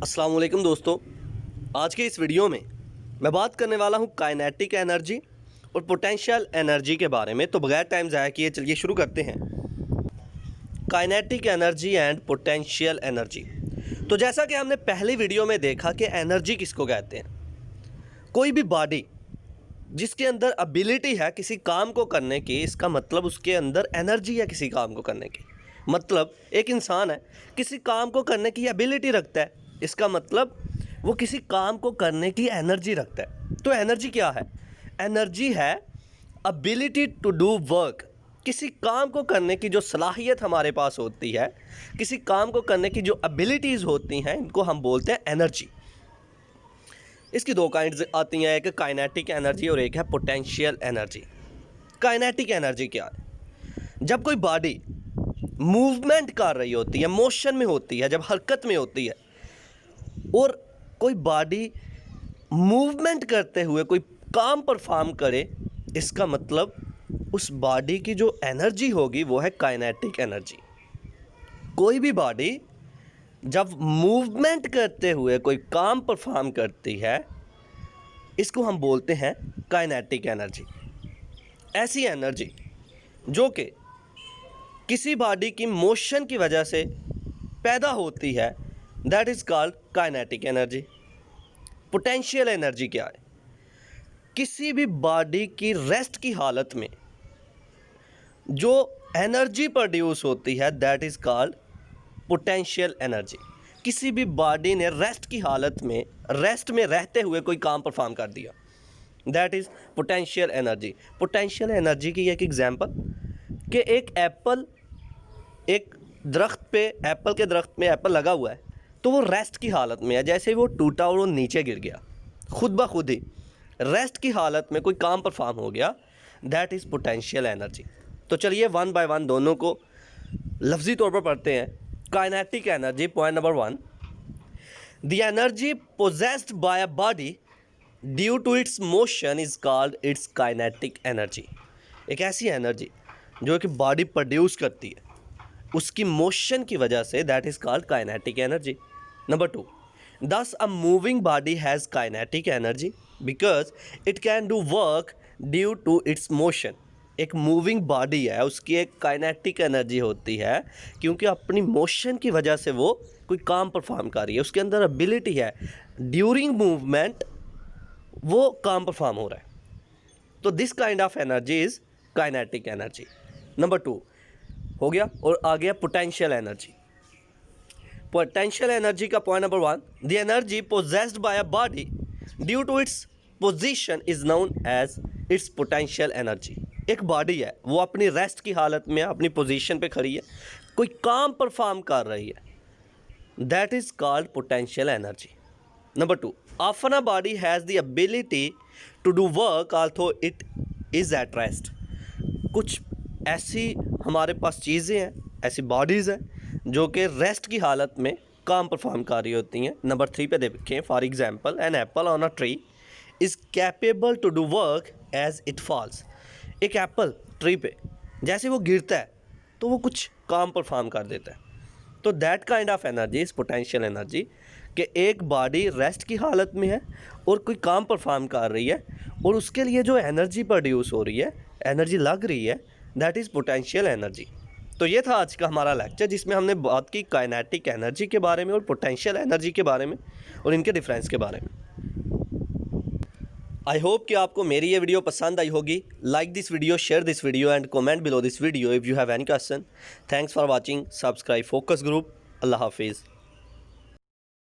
अस्सलाम वालेकुम दोस्तों, आज के इस वीडियो में मैं बात करने वाला हूँ काइनेटिक एनर्जी और पोटेंशियल एनर्जी के बारे में। तो बगैर टाइम ज़ाया किए चलिए शुरू करते हैं। Kinetic energy and potential energy. तो जैसा कि हमने पहली वीडियो में देखा कि एनर्जी किसको कहते हैं। कोई भी बॉडी जिसके अंदर एबिलिटी है किसी काम को करने की, इसका मतलब उसके अंदर एनर्जी है किसी काम को करने की। मतलब एक इंसान है, किसी काम को करने की एबिलिटी रखता है, इसका मतलब वो किसी काम को करने की एनर्जी रखता है। तो एनर्जी क्या है? एनर्जी है एबिलिटी टू डू वर्क। किसी काम को करने की जो सलाहियत हमारे पास होती है, किसी काम को करने की जो एबिलिटीज़ होती हैं, इनको हम बोलते हैं एनर्जी। इसकी दो काइंड्स आती हैं, एक काइनेटिक एनर्जी और एक है पोटेंशियल एनर्जी। काइनेटिक एनर्जी क्या है? जब कोई बॉडी मूवमेंट कर रही होती है, मोशन में होती है, जब हरकत में होती है, और कोई बॉडी मूवमेंट करते हुए कोई काम परफॉर्म करे, इसका मतलब उस बॉडी की जो एनर्जी होगी वो है काइनेटिक एनर्जी। कोई भी बॉडी जब मूवमेंट करते हुए कोई काम परफॉर्म करती है, इसको हम बोलते हैं काइनेटिक एनर्जी। ऐसी एनर्जी जो कि किसी बॉडी की मोशन की वजह से पैदा होती है, that is called kinetic energy. Potential energy क्या है? किसी भी बॉडी की रेस्ट की हालत में जो एनर्जी प्रोड्यूस होती है, that is called potential energy. किसी भी बॉडी ने रेस्ट की हालत में, रेस्ट में रहते हुए कोई काम परफॉर्म कर दिया, that is potential energy. Potential energy की एक एग्जांपल कि एक एप्पल, एक दरख्त पे, एप्पल के दरख्त में एप्पल लगा हुआ है, तो वो रेस्ट की हालत में है। जैसे वो टूटा और वो नीचे गिर गया, खुद ब खुद ही रेस्ट की हालत में कोई काम परफॉर्म हो गया, दैट इज़ पोटेंशियल एनर्जी। तो चलिए वन बाय वन दोनों को लफ्ज़ी तौर पर पढ़ते हैं। Kinetic energy, point number 1, the energy possessed by a body due to its motion is called its kinetic energy. एक ऐसी एनर्जी जो कि बॉडी प्रोड्यूस करती है उसकी मोशन की वजह से, that is called kinetic energy. Number 2, thus a moving body has kinetic energy because it can do work due to its motion। एक मूविंग बॉडी है, उसकी एक काइनेटिक एनर्जी होती है क्योंकि अपनी मोशन की वजह से वो कोई काम परफॉर्म कर रही है, उसके अंदर एबिलिटी है, ड्यूरिंग मूवमेंट वो काम परफॉर्म हो रहा है। तो this kind of energy is kinetic energy. Number 2 हो गया, और आ गया पोटेंशियल एनर्जी। पोटेंशियल एनर्जी का point number 1, the energy possessed by a body due to its position is known as its potential energy. एक बॉडी है, वो अपनी रेस्ट की हालत में, अपनी पोजीशन पे खड़ी है, कोई काम परफॉर्म कर रही है, that is called potential energy. Number 2, often a body has the ability to do work although it is at rest. कुछ ऐसी हमारे पास चीज़ें हैं, ऐसी बॉडीज़ हैं जो कि रेस्ट की हालत में काम परफॉर्म कर रही होती हैं। नंबर 3 पे देखें, for example an apple on a tree is capable to do work as it falls. एक एप्पल ट्री पे जैसे वो गिरता है तो वो कुछ काम परफॉर्म कर देता है। तो that kind of energy is potential energy, कि एक बॉडी रेस्ट की हालत में है और कोई काम परफॉर्म कर रही है और उसके लिए जो एनर्जी प्रोड्यूस हो रही है, एनर्जी लग रही है, दैट इज़ पोटेंशियल एनर्जी। तो ये था आज का हमारा लेक्चर, जिसमें हमने बात की काइनेटिक एनर्जी के बारे में और पोटेंशियल एनर्जी के बारे में और इनके डिफरेंस के बारे में। आई होप कि आपको मेरी ये वीडियो पसंद आई होगी। Like this video, share this video and comment below this video if you have any question. Thanks for watching. Subscribe Focus Group. अल्लाह हाफिज़।